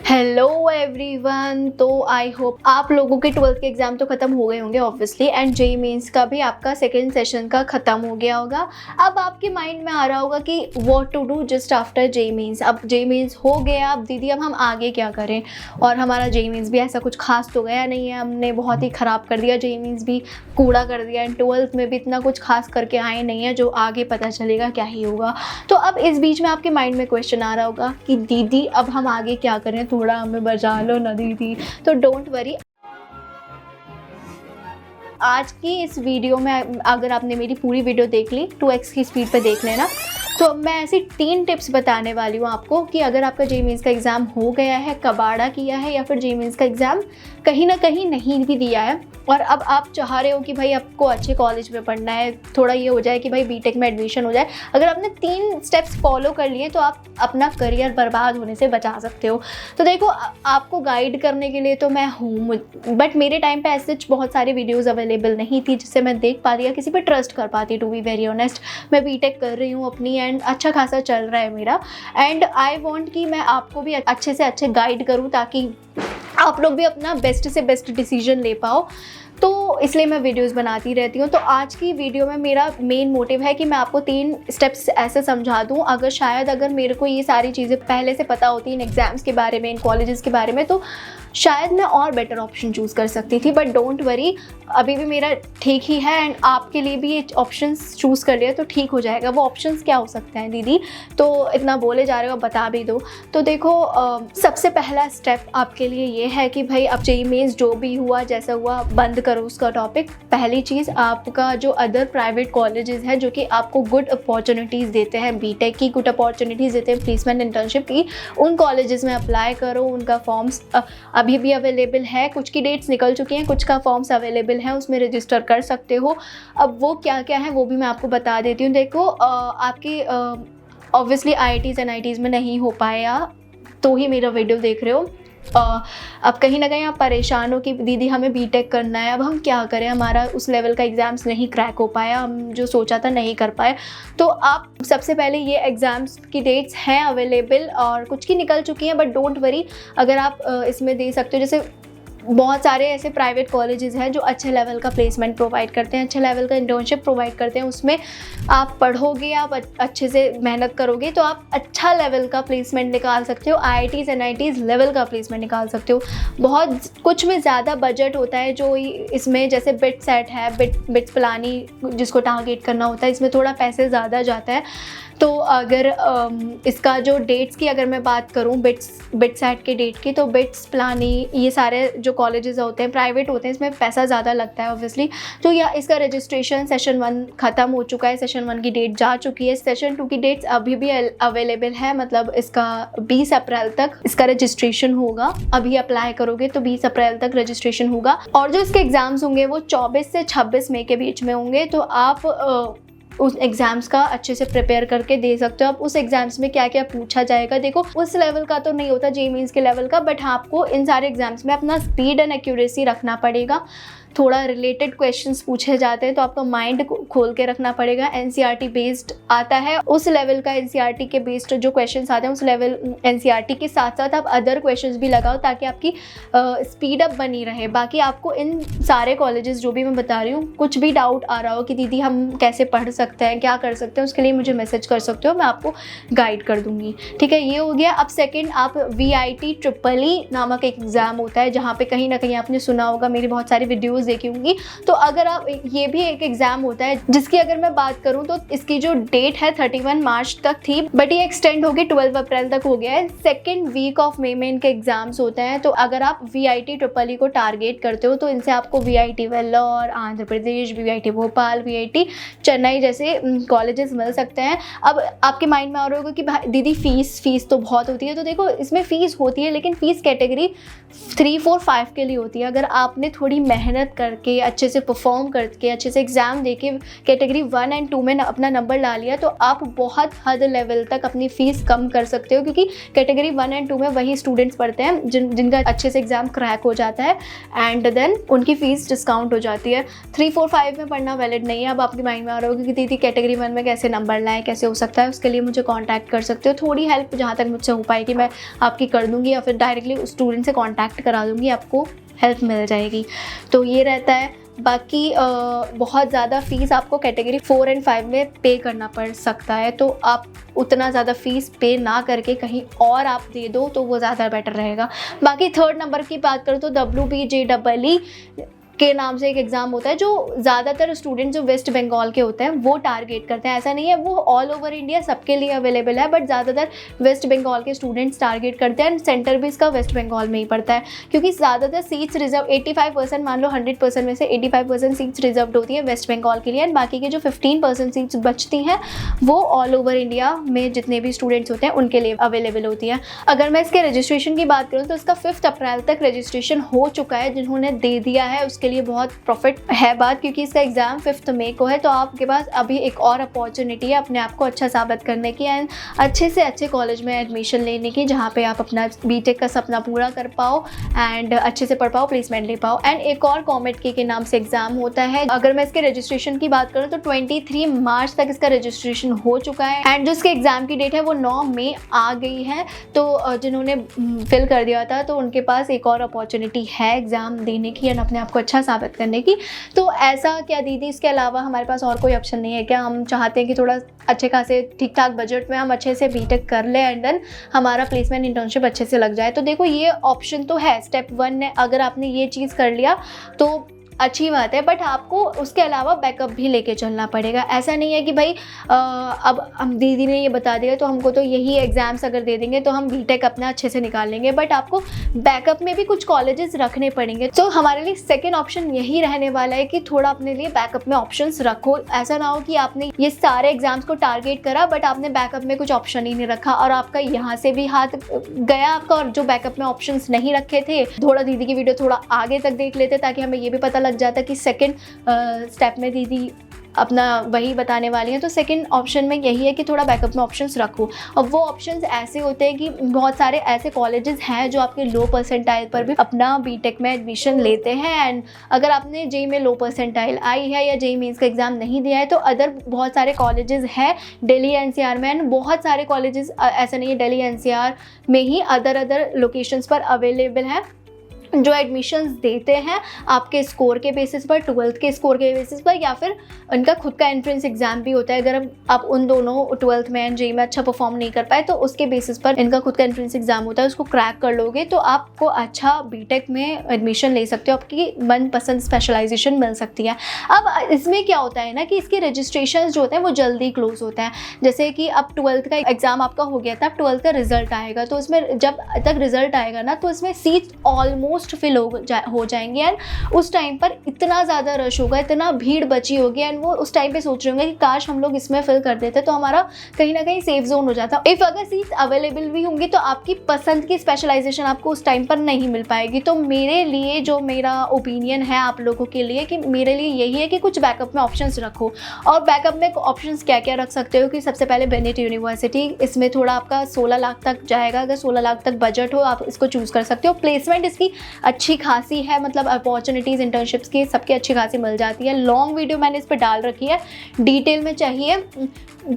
Hello everyone. तो I hope आप लोगों के 12th के एग्ज़ाम तो ख़त्म हो गए होंगे ऑब्वियसली, एंड जेईई मेंस का भी आपका सेकेंड सेशन का ख़त्म हो गया होगा। अब आपके माइंड में आ रहा होगा कि what to do just after JEE Mains. अब जेईई मेंस हो गया, अब दीदी अब हम आगे क्या करें। और हमारा जेईई मेंस भी ऐसा कुछ खास तो गया नहीं है, हमने बहुत ही ख़राब कर दिया, जेईई मेंस भी कूड़ा कर दिया, एंड 12th में भी इतना कुछ खास करके आए नहीं है जो आगे पता चलेगा क्या ही होगा। तो अब इस बीच में आपके माइंड में क्वेश्चन आ रहा होगा कि दीदी अब हम आगे क्या करें, थोड़ा हमें बचा लो ना दीदी। तो डोंट वरी, आज की इस वीडियो में अगर आपने मेरी पूरी वीडियो देख ली 2x की स्पीड पे देख लेना, तो मैं ऐसी 3 टिप्स बताने वाली हूँ आपको कि अगर आपका जेईई मेंस का एग्ज़ाम हो गया है, कबाड़ा किया है, या फिर जेईई मेंस का एग्ज़ाम कहीं ना कहीं नहीं भी दिया है और अब आप चाह रहे हो कि भाई आपको अच्छे कॉलेज में पढ़ना है, थोड़ा ये हो जाए कि भाई बीटेक में एडमिशन हो जाए, अगर आपने 3 स्टेप्स फॉलो कर लिए तो आप अपना करियर बर्बाद होने से बचा सकते हो। तो देखो, आपको गाइड करने के लिए तो मैं हूँ, बट मेरे टाइम पे ऐसे बहुत सारी वीडियोज़ अवेलेबल नहीं थी जिससे मैं देख पाती या किसी पे ट्रस्ट कर पाती। टू बी वेरी ऑनेस्ट, मैं बीटेक कर रही हूँ अपनी, एंड अच्छा खासा चल रहा है मेरा, एंड आई वॉन्ट कि मैं आपको भी अच्छे से अच्छे गाइड करूँ ताकि आप लोग भी अपना बेस्ट से बेस्ट डिसीजन ले पाओ। तो इसलिए मैं वीडियोस बनाती रहती हूँ। तो आज की वीडियो में मेरा मेन मोटिव है कि मैं आपको 3 स्टेप्स ऐसे समझा दूँ, अगर मेरे को ये सारी चीज़ें पहले से पता होती इन एग्ज़ाम्स के बारे में, इन कॉलेजेस के बारे में, तो शायद मैं और बेटर ऑप्शन चूज़ कर सकती थी। बट डोंट वरी, अभी भी मेरा ठीक ही है, एंड आपके लिए भी ये ऑप्शंस चूज़ कर लिया तो ठीक हो जाएगा। वो ऑप्शंस क्या हो सकते हैं दीदी, तो इतना बोले जा रहे हो, बता भी दो। तो देखो, सबसे पहला स्टेप आपके लिए ये है कि भाई अब जेईई मेंस जो भी हुआ जैसा हुआ बंद करो उसका टॉपिक। पहली चीज़, आपका जो अदर प्राइवेट कॉलेजेस हैं जो कि आपको गुड अपॉर्चुनिटीज़ देते हैं, बीटेक की गुड अपॉर्चुनिटीज़ देते हैं, प्लेसमेंट इंटर्नशिप की, उन कॉलेजेस में अप्लाई करो। उनका फॉर्म्स अभी भी अवेलेबल है, कुछ की डेट्स निकल चुकी हैं, कुछ का फॉर्म्स अवेलेबल है, उसमें रजिस्टर कर सकते हो। अब वो क्या क्या है वो भी मैं आपको बता देती हूँ। देखो, आपकी ऑब्वियसली आईआईटीज़ एनआईटीज़ में नहीं हो पाया तो ही मेरा वीडियो देख रहे हो। अब कहीं ना कहीं आप परेशान हो कि दीदी हमें बीटेक करना है, अब हम क्या करें, हमारा उस लेवल का एग्ज़ाम्स नहीं क्रैक हो पाया, हम जो सोचा था नहीं कर पाए। तो आप सबसे पहले ये एग्ज़ाम्स की डेट्स हैं अवेलेबल और कुछ की निकल चुकी हैं, बट डोंट वरी, अगर आप इसमें दे सकते हो। जैसे बहुत सारे ऐसे प्राइवेट कॉलेजेस हैं जो अच्छे लेवल का प्लेसमेंट प्रोवाइड करते हैं, अच्छे लेवल का इंटर्नशिप प्रोवाइड करते हैं, उसमें आप पढ़ोगे, आप अच्छे से मेहनत करोगे तो आप अच्छा लेवल का प्लेसमेंट निकाल सकते हो, आईआईटीज़ एनआईटीज़ लेवल का प्लेसमेंट निकाल सकते हो। बहुत कुछ में ज़्यादा बजट होता है जो इसमें, जैसे बिट सेट है, बिट्स पिलानी जिसको टारगेट करना होता है, इसमें थोड़ा पैसे ज़्यादा जाता है। तो अगर इसका जो डेट्स की अगर मैं बात करूं, बिट सेट के डेट की, तो बिट्स पिलानी ये सारे जो कॉलेजेस होते हैं प्राइवेट होते हैं, इसमें पैसा ज़्यादा लगता है ऑब्वियसली। तो या इसका रजिस्ट्रेशन सेशन 1 ख़त्म हो चुका है, सेशन 1 की डेट जा चुकी है, सेशन 2 की डेट्स अभी भी अवेलेबल है, मतलब इसका 20 अप्रैल तक इसका रजिस्ट्रेशन होगा। अभी अप्लाई करोगे तो 20 अप्रैल तक रजिस्ट्रेशन होगा, और जो इसके एग्ज़ाम्स होंगे वो 24 से 26 मई के बीच में होंगे। तो आप उस एग्ज़ाम्स का अच्छे से प्रिपेयर करके दे सकते हो। अब उस एग्ज़ाम्स में क्या क्या पूछा जाएगा, देखो उस लेवल का तो नहीं होता जेईई मेंस के लेवल का, बट हाँ आपको इन सारे एग्ज़ाम्स में अपना स्पीड एंड एक्यूरेसी रखना पड़ेगा। थोड़ा रिलेटेड क्वेश्चंस पूछे जाते हैं तो आपका माइंड खोल के रखना पड़ेगा। एनसीईआरटी बेस्ड आता है, उस लेवल का एनसीईआरटी के बेस्ड जो क्वेश्चंस आते हैं उस लेवल एनसीईआरटी के साथ साथ आप अदर क्वेश्चंस भी लगाओ ताकि आपकी स्पीड अप बनी रहे। बाकी आपको इन सारे कॉलेजेस जो भी मैं बता रही हूँ, कुछ भी डाउट आ रहा हो कि दीदी हम कैसे पढ़ सकते हैं, क्या कर सकते हैं, उसके लिए मुझे मैसेज कर सकते हो, मैं आपको गाइड कर दूँगी। ठीक है, ये हो गया। अब सेकेंड, आप VIT EEE नामक एक एग्ज़ाम होता है जहाँ पे कहीं ना कहीं आपने सुना होगा, मेरी बहुत सारी वीडियोज़ देखी होंगी। तो अगर आप, ये भी एक एग्ज़ाम होता है जिसकी अगर मैं बात करूं तो इसकी जो डेट है 31 मार्च तक थी, बट ये एक्सटेंड होगी 12 अप्रैल तक हो गया है। सेकेंड वीक ऑफ मई में इनके एग्जाम्स होते हैं। तो अगर आप VIT EEE को टारगेट करते हो तो इनसे आपको VIT Vellore, Andhra Pradesh, VIT Bhopal, VIT Chennai जैसे कॉलेजेस मिल सकते हैं। अब आपके माइंड में आ रहा होगा कि भाई दीदी फीस तो बहुत होती है। तो देखो, इसमें फ़ीस होती है लेकिन फ़ीस कैटेगरी 3, 4, 5 के लिए होती है। अगर आपने थोड़ी मेहनत मेहनत करके अच्छे से परफॉर्म करके अच्छे से एग्ज़ाम दे के कैटेगरी 1 एंड 2 में अपना नंबर ला लिया तो आप बहुत हद लेवल तक अपनी फ़ीस कम कर सकते हो, क्योंकि कैटेगरी 1 एंड 2 में वही स्टूडेंट्स पढ़ते हैं जिनका अच्छे से एग्ज़ाम क्रैक हो जाता है एंड देन उनकी फ़ीस डिस्काउंट हो जाती है। 3, 4, 5 में पढ़ना वैलिड नहीं है। अब आपके माइंड में आ रहा होगा कि दीदी कैटेगरी 1 में कैसे नंबर लाएँ, कैसे हो सकता है, उसके लिए मुझे कॉन्टैक्ट कर सकते हो। थोड़ी हेल्प जहाँ तक मुझसे हो पाएगी मैं आपकी कर दूँगी, या फिर डायरेक्टली उस स्टूडेंट से कॉन्टैक्ट करा दूँगी, आपको हेल्प मिल जाएगी। तो ये रहता है। बाकी बहुत ज़्यादा फ़ीस आपको कैटेगरी 4 एंड 5 में पे करना पड़ सकता है, तो आप उतना ज़्यादा फ़ीस पे ना करके कहीं और आप दे दो तो वो ज़्यादा बेटर रहेगा। बाकी 3rd नंबर की बात करूँ तो WBJEE के नाम से एक एग्ज़ाम होता है जो ज़्यादातर स्टूडेंट जो वेस्ट बंगाल के होते हैं वो टारगेट करते हैं। ऐसा नहीं है, वो ऑल ओवर इंडिया सबके लिए अवेलेबल है, बट ज़्यादातर वेस्ट बंगाल के स्टूडेंट्स टारगेट करते हैं एंड सेंटर भी इसका वेस्ट बंगाल में ही पड़ता है, क्योंकि ज़्यादातर सीट्स रिजर्व 85%, मान लो 100% में से 85% सीट्स रिजर्व होती है वेस्ट बंगाल के लिए एंड बाकी के जो 15% सीट्स बचती हैं वो ऑल ओवर इंडिया में जितने भी स्टूडेंट्स होते हैं उनके लिए अवेलेबल होती है। अगर मैं इसके रजिस्ट्रेशन की बात करूँ तो इसका 5 अप्रैल तक रजिस्ट्रेशन हो चुका है। जिन्होंने दे दिया है उसके लिए बहुत प्रॉफिट है बात, क्योंकि इसका एग्ज़ाम 5 मई को है, तो आपके पास अभी एक और अपॉर्चुनिटी है अपने आप को अच्छा साबित करने की एंड अच्छे से अच्छे कॉलेज में एडमिशन लेने की, जहाँ पे आप अपना बीटेक का सपना पूरा कर पाओ एंड अच्छे से पढ़ पाओ, प्लेसमेंट ले पाओ। एंड एक और कॉमेट के नाम से एग्ज़ाम होता है। अगर मैं इसके रजिस्ट्रेशन की बात करूँ तो 23 मार्च तक इसका रजिस्ट्रेशन हो चुका है एंड जो इसके एग्ज़ाम की डेट है वो 9 मई आ गई है। तो जिन्होंने फिल कर दिया था तो उनके पास एक और अपॉर्चुनिटी है एग्ज़ाम देने की एंड अपने आप को अच्छा साबित करने की। तो ऐसा क्या दीदी, इसके अलावा हमारे पास और कोई ऑप्शन नहीं है क्या? हम चाहते हैं कि थोड़ा अच्छे खासे ठीक ठाक बजट में हम अच्छे से बीटेक कर ले एंड देन हमारा प्लेसमेंट इंटर्नशिप अच्छे से लग जाए। तो देखो ये ऑप्शन तो है, स्टेप 1 ने अगर आपने ये चीज़ कर लिया तो अच्छी बात है, बट आपको उसके अलावा बैकअप भी लेके चलना पड़ेगा। ऐसा नहीं है कि भाई अब हम दीदी ने ये बता दिया तो हमको तो यही एग्ज़ाम्स अगर दे देंगे तो हम बीटेक अपना अच्छे से निकाल लेंगे, बट आपको बैकअप में भी कुछ कॉलेजेस रखने पड़ेंगे। तो हमारे लिए सेकेंड ऑप्शन यही रहने वाला है कि थोड़ा अपने लिए बैकअप में ऑप्शंस रखो। ऐसा ना हो कि आपने ये सारे एग्जाम्स को टारगेट करा बट आपने बैकअप में कुछ ऑप्शन ही नहीं रखा और आपका यहाँ से भी हाथ गया आपका, और जो बैकअप में ऑप्शंस नहीं रखे थे, थोड़ा दीदी की वीडियो थोड़ा आगे तक देख लेते ताकि हमें ये भी पता लग जाता कि सेकंड स्टेप में दीदी अपना वही बताने वाली हैं। तो सेकंड ऑप्शन में यही है कि थोड़ा बैकअप में ऑप्शंस रखो। और वो ऑप्शंस ऐसे होते हैं कि बहुत सारे ऐसे कॉलेजेस हैं जो आपके लो परसेंटाइल पर भी अपना बीटेक में एडमिशन लेते हैं। एंड अगर आपने जेई में लो परसेंटाइल आई है या जेई मेंस का एग्ज़ाम नहीं दिया है तो अदर बहुत सारे कॉलेजेस हैं दिल्ली एनसीआर में, एंड बहुत सारे कॉलेजेस ऐसा नहीं है दिल्ली एनसीआर में ही अदर लोकेशंस पर अवेलेबल हैं जो एडमिशन्स देते हैं आपके स्कोर के बेसिस पर, 12th के स्कोर के बेसिस पर, या फिर उनका खुद का एंट्रेंस एग्जाम भी होता है। अगर आप उन दोनों 12th में एंड जेई में अच्छा परफॉर्म नहीं कर पाए तो उसके बेसिस पर इनका खुद का एंट्रेंस एग्जाम होता है, उसको क्रैक कर लोगे तो आपको अच्छा बीटेक में एडमिशन ले सकते हो, आपकी मनपसंद स्पेशलाइजेशन मिल सकती है। अब इसमें क्या होता है ना कि इसके रजिस्ट्रेशन जो होते हैं वो जल्दी क्लोज होते हैं। जैसे कि अब 12th का एग्जाम आपका हो गया था, अब 12th का रिजल्ट आएगा, तो उसमें जब तक रिजल्ट आएगा ना तो इसमें सीट ऑलमोस्ट फिल हो जाएंगे एंड उस टाइम पर इतना ज़्यादा रश होगा, इतना भीड़ बची होगी एंड वो उस टाइम पे सोच रहे होंगे कि काश हम लोग इसमें फिल कर देते तो हमारा कहीं ना कहीं सेफ जोन हो जाता। इफ़ अगर सीट्स अवेलेबल भी होंगी तो आपकी पसंद की स्पेशलाइजेशन आपको उस टाइम पर नहीं मिल पाएगी। तो मेरे लिए जो मेरा ओपिनियन है आप लोगों के लिए कि मेरे लिए यही है कि कुछ बैकअप में ऑप्शंस रखो। और बैकअप में ऑप्शंस क्या क्या रख सकते हो कि सबसे पहले बेनेट यूनिवर्सिटी, इसमें थोड़ा आपका 16 लाख तक जाएगा। अगर 16 लाख तक बजट हो आप इसको चूज़ कर सकते हो। प्लेसमेंट इसकी अच्छी खासी है, मतलब अपॉर्चुनिटीज़ इंटर्नशिप्स की सबकी अच्छी खासी मिल जाती है। लॉन्ग वीडियो मैंने इस पर डाल रखी है, डिटेल में चाहिए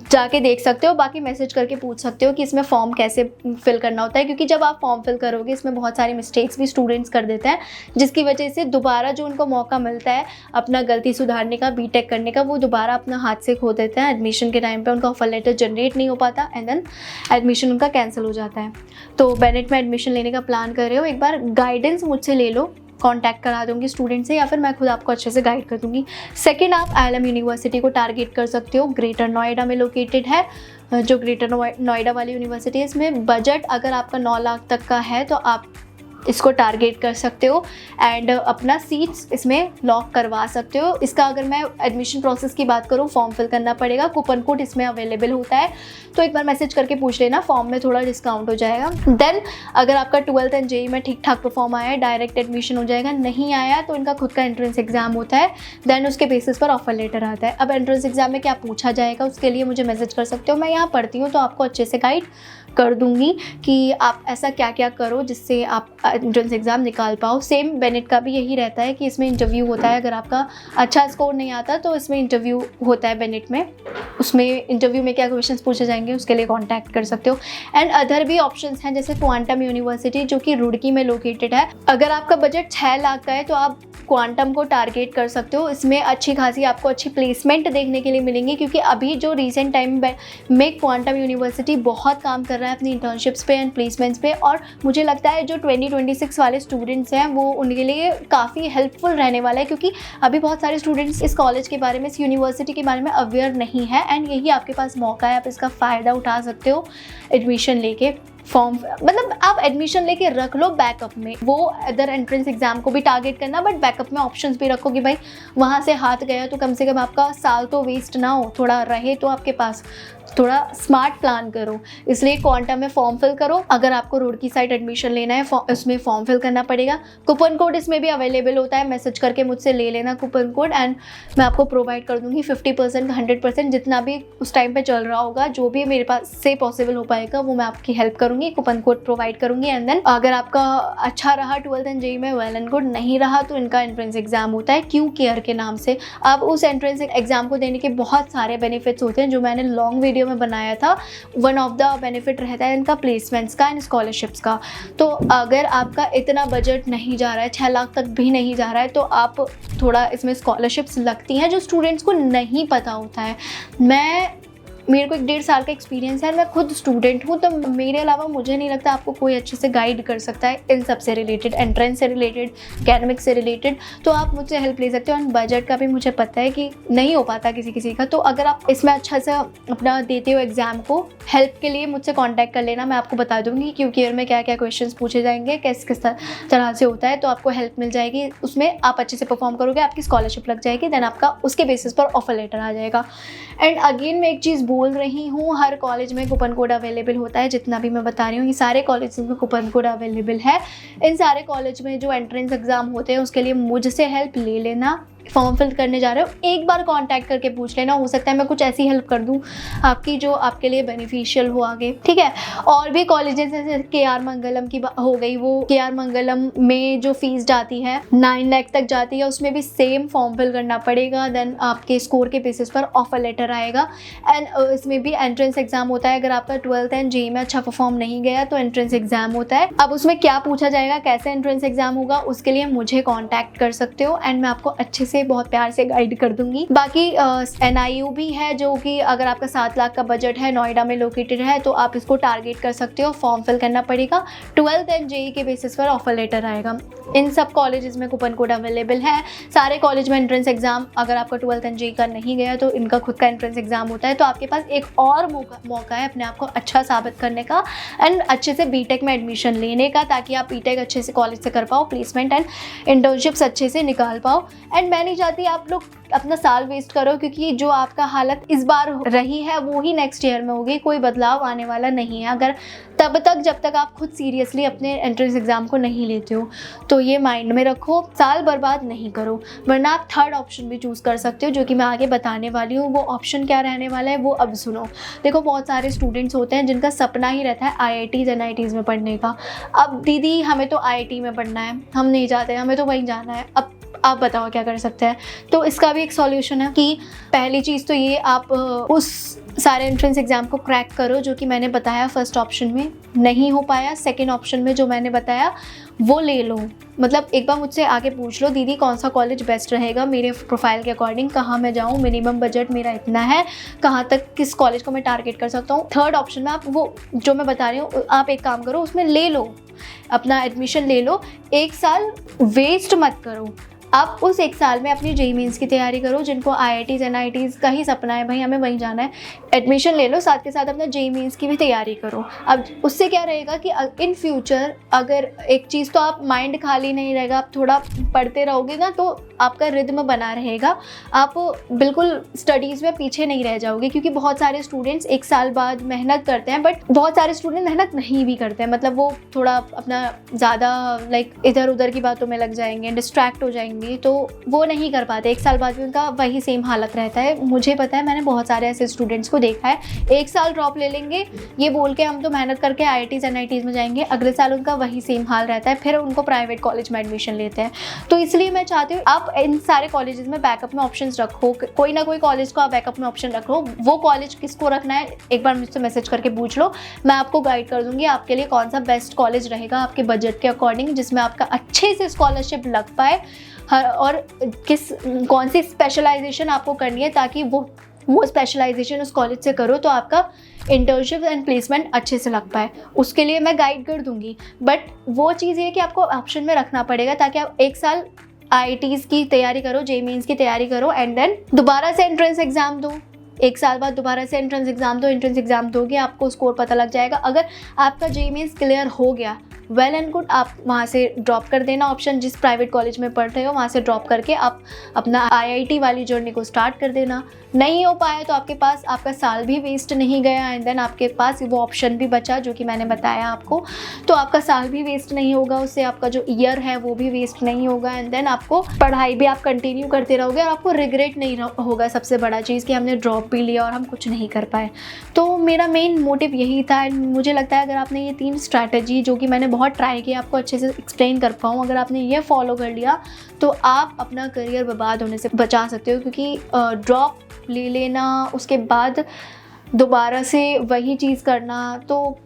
जाके देख सकते हो, बाकी मैसेज करके पूछ सकते हो कि इसमें फॉर्म कैसे फिल करना होता है, क्योंकि जब आप फॉर्म फिल करोगे इसमें बहुत सारी मिस्टेक्स भी स्टूडेंट्स कर देते हैं जिसकी वजह से दोबारा जो उनको मौका मिलता है अपना गलती सुधारने का, बीटेक करने का, वो दोबारा अपना हाथ से खो देते हैं। एडमिशन के टाइम पे उनका ऑफर लेटर जनरेट नहीं हो पाता एंड देन एडमिशन उनका कैंसिल हो जाता है। तो बेनेट में एडमिशन लेने का प्लान कर रहे हो, एक बार गाइडेंस मुझसे ले लो, कांटेक्ट करा दूंगी स्टूडेंट से या फिर मैं खुद आपको अच्छे से गाइड कर दूंगी। सेकंड, आप IIM यूनिवर्सिटी को टारगेट कर सकते हो, ग्रेटर नोएडा में लोकेटेड है। जो ग्रेटर नोएडा वाली यूनिवर्सिटी है इसमें बजट अगर आपका 9 लाख तक का है तो आप इसको टारगेट कर सकते हो एंड अपना सीट्स इसमें लॉक करवा सकते हो। इसका अगर मैं एडमिशन प्रोसेस की बात करूँ, फॉर्म फिल करना पड़ेगा, कूपन कोड इसमें अवेलेबल होता है, तो एक बार मैसेज करके पूछ लेना, फॉर्म में थोड़ा डिस्काउंट हो जाएगा। देन अगर आपका 12th एंड जेई में ठीक ठाक परफॉर्म आया है, डायरेक्ट एडमिशन हो जाएगा, नहीं आया तो इनका खुद का एंट्रेंस एग्जाम होता है, देन उसके बेसिस पर ऑफर लेटर आता है। अब एंट्रेंस एग्जाम में क्या पूछा जाएगा उसके लिए मुझे मैसेज कर सकते हो, मैं यहाँ पढ़ती हूँ तो आपको अच्छे से गाइड कर दूंगी कि आप ऐसा क्या क्या करो जिससे आप एंट्रेंस एग्ज़ाम निकाल पाओ। सेम बेनेट का भी यही रहता है कि इसमें इंटरव्यू होता है, अगर आपका अच्छा स्कोर नहीं आता तो इसमें इंटरव्यू होता है बेनेट में, उसमें इंटरव्यू में क्या क्वेश्चंस पूछे जाएंगे उसके लिए कांटेक्ट कर सकते हो। एंड अदर भी ऑप्शंस हैं जैसे क्वांटम यूनिवर्सिटी जो कि रुड़की में लोकेटेड है। अगर आपका बजट 6 लाख का है तो आप क्वांटम को टारगेट कर सकते हो, इसमें अच्छी खासी आपको अच्छी प्लेसमेंट देखने के लिए मिलेंगी, क्योंकि अभी जो रिसेंट टाइम में क्वांटम यूनिवर्सिटी बहुत काम कर रहा है अपनी इंटर्नशिप्स पे एंड प्लेसमेंट्स पे, और मुझे लगता है जो 2026 वाले स्टूडेंट्स हैं वो उनके लिए काफ़ी हेल्पफुल रहने वाला है, क्योंकि अभी बहुत सारे स्टूडेंट्स इस कॉलेज के बारे में, इस यूनिवर्सिटी के बारे में अवेयर नहीं है एंड यही आपके पास मौका है, आप इसका फ़ायदा उठा सकते हो एडमिशन लेके। फॉर्म मतलब आप एडमिशन लेके रख लो बैकअप में, वो अदर एंट्रेंस एग्जाम को भी टारगेट करना, बट बैकअप में ऑप्शंस भी रखो कि भाई वहाँ से हाथ गया तो कम से कम आपका साल तो वेस्ट ना हो, थोड़ा रहे तो आपके पास, थोड़ा स्मार्ट प्लान करो। इसलिए क्वांटम में फॉर्म फिल करो। अगर आपको रुड़की साइड एडमिशन लेना है उसमें फॉर्म फिल करना पड़ेगा। कूपन कोड इसमें भी अवेलेबल होता है, मैसेज करके मुझसे ले लेना कूपन कोड एंड मैं आपको प्रोवाइड कर दूंगी 50% 100% जितना भी उस टाइम पे चल रहा होगा, जो भी मेरे पास से पॉसिबल हो पाएगा वो मैं आपकी हेल्प करूँगी, कूपन कोड प्रोवाइड करूँगी। एंड देन अगर आपका अच्छा रहा 12th एंड जेई में, वेल एंड गुड, नहीं रहा तो इनका एंट्रेंस एग्जाम होता है क्यू केयर के नाम से। अब उस एंट्रेंस एग्जाम को देने के बहुत सारे बेनिफिट्स होते हैं जो मैंने लॉन्ग वीडियो में बनाया था। वन ऑफ द बेनिफिट रहता है इनका प्लेसमेंट्स का एंड स्कॉलरशिप्स का। तो अगर आपका इतना बजट नहीं जा रहा है, 6 लाख तक भी नहीं जा रहा है, तो आप थोड़ा इसमें स्कॉलरशिप्स लगती हैं जो स्टूडेंट्स को नहीं पता होता है। मेरे को 1.5 साल का एक्सपीरियंस है, मैं खुद स्टूडेंट हूँ, तो मेरे अलावा मुझे नहीं लगता आपको कोई अच्छे से गाइड कर सकता है इन सब से रिलेटेड, एंट्रेंस से रिलेटेड, एकेडमिक से रिलेटेड। तो आप मुझसे हेल्प ले सकते हो। और बजट का भी मुझे पता है कि नहीं हो पाता किसी का, तो अगर आप इसमें अच्छा सा अपना देते हो एग्ज़ाम को, हेल्प के लिए मुझसे कॉन्टैक्ट कर लेना, मैं आपको बता दूँगी क्योंकि ईयर में क्या क्या क्वेश्चन पूछे जाएंगे, किस तरह से होता है, तो आपको हेल्प मिल जाएगी। उसमें आप अच्छे से परफॉर्म करोगे, आपकी स्कॉलरशिप लग जाएगी, देन आपका उसके बेसिस पर ऑफर लेटर आ जाएगा। एंड अगेन मैं एक चीज़ बोल रही हूँ, हर कॉलेज में कूपन कोड अवेलेबल होता है, जितना भी मैं बता रही हूँ ये सारे कॉलेज में कूपन कोड अवेलेबल है। इन सारे कॉलेज में जो एंट्रेंस एग्जाम होते हैं उसके लिए मुझसे हेल्प ले लेना। फॉर्म फिल करने जा रहे हो, एक बार कांटेक्ट करके पूछ लेना, हो सकता है मैं कुछ ऐसी हेल्प कर दूं आपकी जो आपके लिए बेनिफिशियल हो आगे, ठीक है। और भी कॉलेजेस जैसे KR मंगलम की हो गई, वो KR मंगलम में जो फीस जाती है 9 लाख तक जाती है, उसमें भी सेम फॉर्म फिल करना पड़ेगा। देन आपके स्कोर के बेसिस पर ऑफर लेटर आएगा एंड इसमें भी एंट्रेंस एग्जाम होता है। अगर आपका 12th एंड जेई में अच्छा परफॉर्म नहीं गया तो एंट्रेंस एग्जाम होता है। अब उसमें क्या पूछा जाएगा, कैसे एंट्रेंस एग्जाम होगा, उसके लिए मुझे कॉन्टैक्ट कर सकते हो एंड मैं आपको अच्छे से बहुत प्यार से गाइड कर दूंगी। बाकी NIU भी है जो कि अगर आपका 7 लाख का बजट है, नोएडा में लोकेटेड है, तो आप इसको टारगेट कर सकते हो। फॉर्म फिल करना पड़ेगा, 12th एंड जेई के बेसिस पर ऑफर लेटर आएगा। इन सब कॉलेजेस में कूपन कोड अवेलेबल है। सारे कॉलेज में एंट्रेंस एग्जाम, अगर आपका 12th एंड जेई का नहीं गया तो इनका खुद का एंट्रेंस एग्जाम होता है, तो आपके पास एक और मौका है अपने आप को अच्छा साबित करने का एंड अच्छे से बीटेक में एडमिशन लेने का, ताकि आप बीटेक अच्छे से कॉलेज से कर पाओ, प्लेसमेंट एंड इंटर्नशिप्स अच्छे से निकाल पाओ। एंड मैं नहीं चाहती आप लोग अपना साल वेस्ट करो, क्योंकि जो आपका हालत इस बार रही है वो ही नेक्स्ट ईयर में होगी, कोई बदलाव आने वाला नहीं है अगर तब तक जब तक आप खुद सीरियसली अपने एंट्रेंस एग्जाम को नहीं लेते हो। तो ये माइंड में रखो, साल बर्बाद नहीं करो, वरना आप थर्ड ऑप्शन भी चूज़ कर सकते हो जो कि मैं आगे बताने वाली हूँ। वो ऑप्शन क्या रहने वाला है वो अब सुनो। देखो, बहुत सारे स्टूडेंट्स होते हैं जिनका सपना ही रहता है IITs NITs में पढ़ने का। अब दीदी हमें तो IIT में पढ़ना है, हम नहीं चाहते, हमें तो वहीं जाना है। अब आप बताओ क्या कर सकते हैं। तो इसका भी एक सॉल्यूशन है कि पहली चीज़ तो ये, आप उस सारे एंट्रेंस एग्जाम को क्रैक करो जो कि मैंने बताया फर्स्ट ऑप्शन में। नहीं हो पाया, सेकंड ऑप्शन में जो मैंने बताया वो ले लो। मतलब एक बार मुझसे आके पूछ लो, दीदी कौन सा कॉलेज बेस्ट रहेगा मेरे प्रोफाइल के अकॉर्डिंग, कहाँ मैं जाऊँ, मिनिमम बजट मेरा इतना है, कहाँ तक किस कॉलेज को मैं टारगेट कर सकता हूँ। थर्ड ऑप्शन में आप वो जो मैं बता रही हूँ, आप एक काम करो, उसमें ले लो, अपना एडमिशन ले लो, 1 साल वेस्ट मत करो। आप उस एक साल में अपनी जेईई मेंस की तैयारी करो। जिनको आईआईटीज़ एनआईटीज़ का ही सपना है भाई हमें वहीं जाना है, एडमिशन ले लो, साथ के साथ अपना जेईई मेंस की भी तैयारी करो। अब उससे क्या रहेगा कि इन फ्यूचर अगर एक चीज़ तो आप माइंड खाली नहीं रहेगा, आप थोड़ा पढ़ते रहोगे ना तो आपका रिदम बना रहेगा, आप बिल्कुल स्टडीज़ में पीछे नहीं रह जाओगे। क्योंकि बहुत सारे स्टूडेंट्स एक साल बाद मेहनत करते हैं, बट बहुत सारे स्टूडेंट मेहनत नहीं भी करते हैं, मतलब वो थोड़ा अपना ज़्यादा लाइक इधर उधर की बातों में लग जाएंगे, डिस्ट्रैक्ट हो जाएंगे, तो वो नहीं कर पाते। एक साल बाद भी उनका वही सेम हालत रहता है। मुझे पता है, मैंने बहुत सारे ऐसे स्टूडेंट्स को देखा है, एक साल ड्रॉप ले लेंगे ये बोल के हम तो मेहनत करके आईआईटीज़ एनआईटीज़ में जाएंगे, अगले साल उनका वही सेम हाल रहता है, फिर उनको प्राइवेट कॉलेज में एडमिशन लेते हैं। तो इसलिए मैं चाहती हूँ आप इन सारे कॉलेजेस में बैकअप में ऑप्शंस रखो, कोई ना कोई कॉलेज को आप बैकअप में ऑप्शन रखो। वो कॉलेज किसको रखना है एक बार मुझसे मैसेज करके पूछ लो, मैं आपको गाइड कर दूंगी आपके लिए कौन सा बेस्ट कॉलेज रहेगा आपके बजट के अकॉर्डिंग, जिसमें आपका अच्छे से स्कॉलरशिप लग पाए, और कौन सी स्पेशलाइजेशन आपको करनी है, ताकि वो स्पेशलाइजेशन उस कॉलेज से करो तो आपका इंटर्नशिप एंड प्लेसमेंट अच्छे से लग पाए। उसके लिए मैं गाइड कर दूंगी, बट वो चीज़ ये कि आपको ऑप्शन में रखना पड़ेगा ताकि आप एक साल आईआईटीज़ की तैयारी करो, जेईई मेंस की तैयारी करो, एंड देन दोबारा से एंट्रेंस एग्जाम दो। एक साल बाद दोबारा से एंट्रेंस एग्जाम दो, एंट्रेंस एग्जाम दोगे आपको स्कोर पता लग जाएगा। अगर आपका जेईई मेंस क्लियर हो गया, वेल एंड गुड, आप वहाँ से ड्रॉप कर देना ऑप्शन, जिस प्राइवेट कॉलेज में पढ़ रहे हो वहाँ से ड्रॉप करके आप अपना आईआईटी वाली जर्नी को स्टार्ट कर देना। नहीं हो पाया तो आपके पास आपका साल भी वेस्ट नहीं गया, एंड देन आपके पास वो ऑप्शन भी बचा जो कि मैंने बताया आपको, तो आपका साल भी वेस्ट नहीं होगा, उससे आपका जो ईयर है वो भी वेस्ट नहीं होगा, एंड देन आपको पढ़ाई भी आप कंटिन्यू करते रहोगे और आपको रिग्रेट नहीं होगा। सबसे बड़ा चीज़ कि हमने ड्रॉप भी लिया और हम कुछ नहीं कर पाए। तो मेरा मेन मोटिव यही था, एंड मुझे लगता है अगर आपने ये 3 स्ट्रैटेजी जो कि मैंने बहुत ट्राई किया आपको अच्छे से एक्सप्लेन कर पाऊँ, अगर आपने ये फॉलो कर लिया तो आप अपना करियर बर्बाद होने से बचा सकते हो। क्योंकि ड्रॉप ले लेना, उसके बाद दोबारा से वही चीज़ करना, तो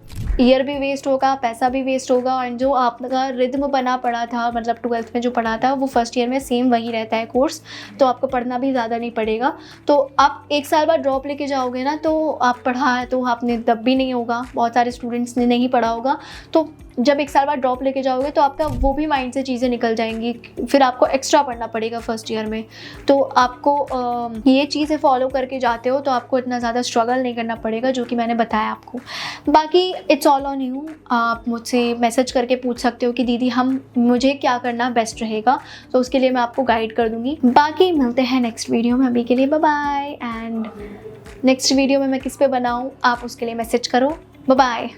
ईयर भी वेस्ट होगा, पैसा भी वेस्ट होगा, एंड जो आपका रिदम बना पड़ा था, मतलब 12th में जो पढ़ा था वो फर्स्ट ईयर में सेम वही रहता है कोर्स, तो आपको पढ़ना भी ज़्यादा नहीं पड़ेगा। तो आप एक साल बाद ड्रॉप लेके जाओगे ना, तो आप पढ़ा है तो आपने तब भी नहीं होगा, बहुत सारे स्टूडेंट्स ने नहीं पढ़ा होगा, तो जब एक साल बाद ड्रॉप लेके जाओगे तो आपका वो भी माइंड से चीज़ें निकल जाएंगी, फिर आपको एक्स्ट्रा पढ़ना पड़ेगा फर्स्ट ईयर में। तो आपको ये चीज़ें फॉलो करके जाते हो तो आपको इतना ज़्यादा स्ट्रगल नहीं करना पड़ेगा, जो कि मैंने बताया आपको। बाकी इट्स ऑल ऑन यू, आप मुझसे मैसेज करके पूछ सकते हो कि दीदी मुझे क्या करना बेस्ट रहेगा, तो उसके लिए मैं आपको गाइड कर दूँगी। बाकी मिलते हैं नेक्स्ट वीडियो में, अभी के लिए bye bye. And next video में मैं किस पे बनाऊँ आप उसके लिए मैसेज करो। Bye bye.